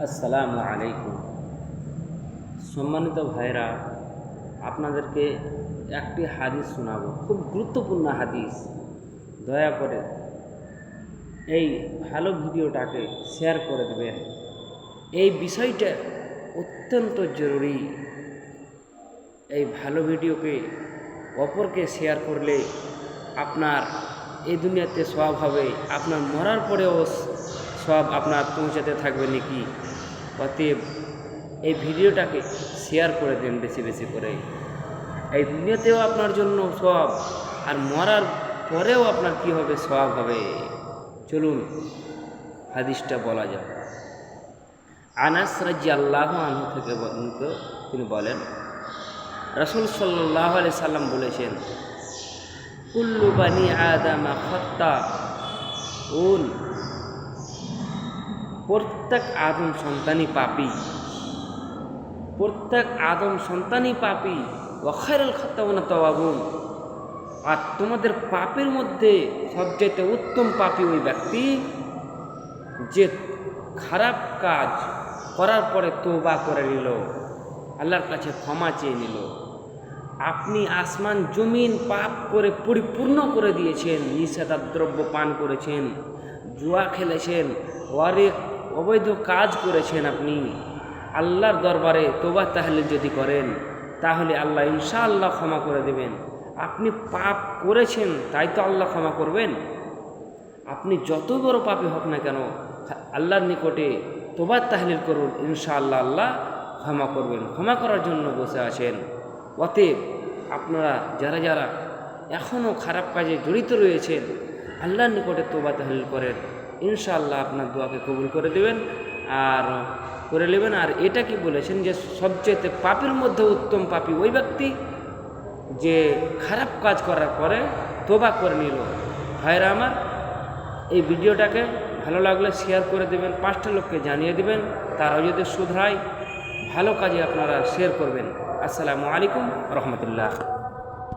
আসসালামু আলাইকুম। সম্মানিত ভাইরা, আপনাদেরকে একটি হাদিস শোনাবো, খুব গুরুত্বপূর্ণ হাদিস। দয়া করে এই ভালো ভিডিওটাকে শেয়ার করে দেবেন। এই বিষয়টা অত্যন্ত জরুরি। এই ভালো ভিডিওকে অপরকে শেয়ার করলে আপনার এই দুনিয়াতে সওয়াব হবে, আপনার মরার পরেও সওয়াব আপনার পৌঁছাতে থাকবে নাকি। অতএব এই ভিডিওটাকে শেয়ার করে দেন বেশি বেশি করে। এই দুনিয়াতেও আপনার জন্য সওয়াব, আর মরার পরেও আপনার কি হবে, সওয়াব হবে। চলুন হাদিসটা বলা যাক। আনাস রাদিয়াল্লাহু আনহু থেকে বর্ণিত, তিনি বলেন, রাসূল সাল্লাল্লাহু আলাইহি সাল্লাম বলেছেন, কুল্লু বানি আদামা খাত্তাউন, প্রত্যেক আদম সন্তানই পাপী, প্রত্যেক আদম সন্তানই পাপী। ওয়া খায়রুল খাত্তাউনা তাওয়াবুন, আর তোমাদের পাপের মধ্যে সবচেয়ে উত্তম পাপী ওই ব্যক্তি যে খারাপ কাজ করার পরে তওবা করে নিল, আল্লাহর কাছে ক্ষমা চেয়ে নিল। আপনি আসমান জমিন পাপ করে পরিপূর্ণ করে দিয়েছেন, নিষেধাদ্রব্য পান করেছেন, জুয়া খেলেছেন, অনেক অবৈধ কাজ করেছেন। আপনি আল্লাহর দরবারে তওবা তাহলিল যদি করেন, তাহলে আল্লাহ ইনশাআল্লাহ ক্ষমা করে দেবেন। আপনি পাপ করেছেন, তাই তো আল্লাহ ক্ষমা করবেন। আপনি যত বড় পাপী হোক না কেন, আল্লাহর নিকটে তওবা তাহলিল করুন, ইনশাআল্লাহ আল্লাহ ক্ষমা করবেন, ক্ষমা করার জন্য বসে আছেন। অতএব আপনারা যারা যারা এখনও খারাপ কাজে জড়িত রয়েছেন, আল্লাহর নিকটে তওবা তাহলিল করেন, ইনশাআল্লাহ আপনার দোয়াকে কবুল করে দেবেন আর করে নেবেন। আর এটা কি বলেছেন যে সবচেয়ে পাপের মধ্যে উত্তম পাপী ওই ব্যক্তি যে খারাপ কাজ করার পরে তওবা করে নিল। ভাইরা আমার, এই ভিডিওটাকে ভালো লাগলে শেয়ার করে দেবেন, 5টা লোককে জানিয়ে দেবেন, তারাও যদি শুধরায়, ভালো কাজে আপনারা শেয়ার করবেন। আসসালামু আলাইকুম রহমতুল্লাহ।